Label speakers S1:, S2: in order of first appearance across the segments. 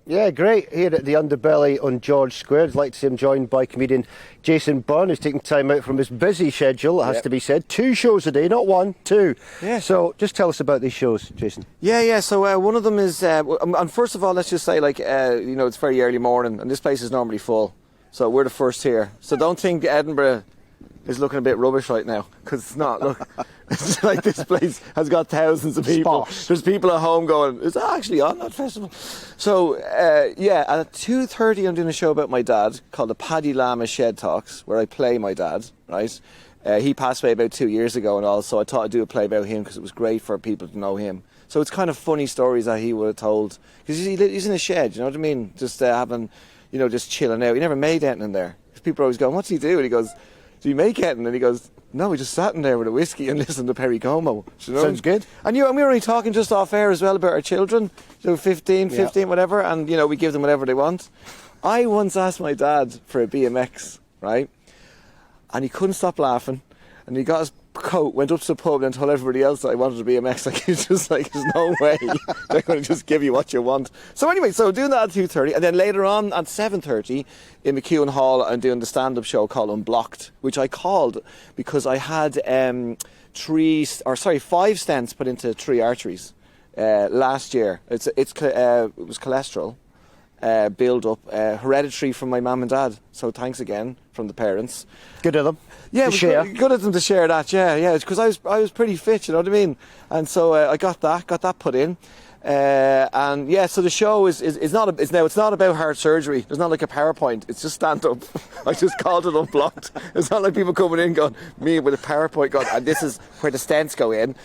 S1: Yeah, great. Here at the Underbelly on George Square. I'd like to see him joined by comedian Jason Byrne, who's taking time out from his busy schedule, it has to be said. 2 shows a day, not 1, 2.
S2: Yeah.
S1: So just tell us about these shows, Jason.
S2: Yeah. So one of them is, and first of all, let's just say, it's very early morning, and this place is normally full. So we're the first here. So don't think Edinburgh is looking a bit rubbish right now, because it's not. Look, it's like this place has got thousands of people.
S1: Sparse.
S2: There's people at home going, is that actually on that festival? So, at 2:30 I'm doing a show about my dad called the Paddy Lama Shed Talks, where I play my dad, right? He passed away about 2 years ago and all, so I thought I'd do a play about him because it was great for people to know him. So it's kind of funny stories that he would have told, because he's in a shed, you know what I mean? Just having, just chilling out. He never made anything in there. Because people are always going, what's he do? And he goes, do you make anything? And he goes, no, we just sat in there with a whiskey and listened to Perry Como. You know?
S1: Sounds good.
S2: And we were only talking just off air as well about our children, 15, whatever, and we give them whatever they want. I once asked my dad for a BMX, right? And he couldn't stop laughing, and he got his coat, went up to the pub and told everybody else that I wanted a BMX. Like, he's just like, there's no way they're going to just give you what you want. So anyway, so doing that at 2:30, and then later on at 7:30 in McEwen Hall, I'm doing the stand-up show called Unblocked, which I called because I had 5 stents put into 3 arteries last year. It was cholesterol build up, hereditary from my mum and dad. So thanks again from the parents.
S1: Good of them.
S2: Yeah, good of them to share that. Yeah, because I was pretty fit, you know what I mean. And so I got that put in, and yeah. So the show is not it's not about heart surgery. There's not like a PowerPoint. It's just stand up. I just called it Unblocked. It's not like people coming in going, me with a PowerPoint going, and this is where the stents go in.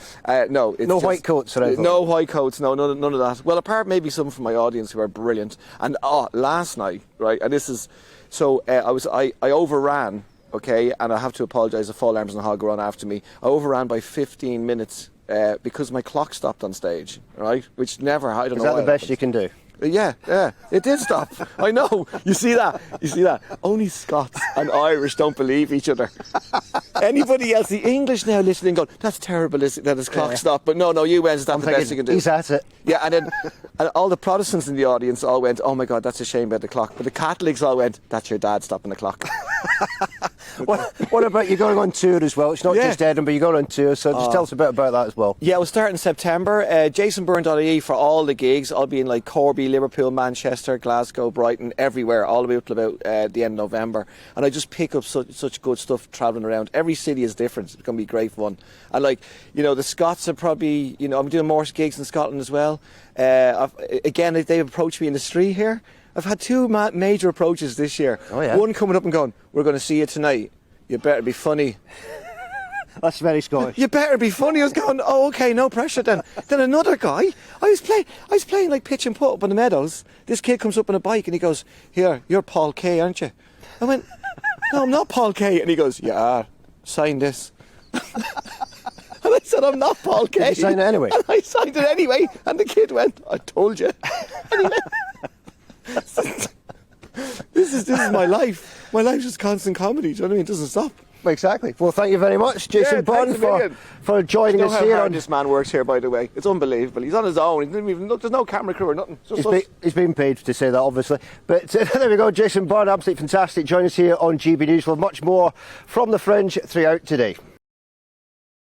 S2: No, it's
S1: no white coats, right?
S2: No white coats. No, none of that. Well, apart maybe some from my audience who are brilliant. And last night, right, and this is. So I overran, okay, and I have to apologise. The Fall Arms and the Hog were on after me. I overran by 15 minutes because my clock stopped on stage, right? Which never. I don't know.
S1: Is that the best you can do?
S2: Yeah, it did stop. I know. You see that? Only Scots and Irish don't believe each other. Anybody else, the English now listening, go, that's terrible that his clock stopped. But no, you went, that's the best you can do.
S1: He's at it.
S2: Yeah, and all the Protestants in the audience all went, oh my God, that's a shame about the clock. But the Catholics all went, that's your dad stopping the clock.
S1: What about you going on tour as well? It's not just Edinburgh, you're going on tour, so just tell us a bit about that as well. Yeah,
S2: we'll start in September. JasonByrne.ie for all the gigs. I'll be in like Corby, Liverpool, Manchester, Glasgow, Brighton, everywhere, all the way up to about the end of November. And I just pick up such good stuff travelling around. Every city is different. It's going to be great fun. And the Scots are probably, I'm doing more gigs in Scotland as well. Again, they've approached me in the street here. I've had 2 major approaches this year.
S1: Oh, yeah.
S2: One coming up and going, we're going to see you tonight. You better be funny.
S1: That's very Scottish.
S2: You better be funny. I was going, oh, okay, no pressure then. Then another guy, I was playing like pitch and putt up on the meadows. This kid comes up on a bike and he goes, here, you're Paul Kay, aren't you? I went, no, I'm not Paul Kay. And he goes, yeah, sign this. And I said, I'm not Paul Kay.
S1: Did you sign it anyway?
S2: And I signed it anyway. And the kid went, I told you. Anyway. This is my life. My life's just constant comedy. Do you know what I mean? It doesn't stop.
S1: Exactly. Well, thank you very much, Jason Byrne, for joining us here.
S2: How hard this man works here, by the way. It's unbelievable. He's on his own. He didn't even look. There's no camera crew or nothing.
S1: He's been paid to say that, obviously. But there we go, Jason Byrne, absolutely fantastic. Join us here on GB News. We'll have much more from the Fringe throughout today.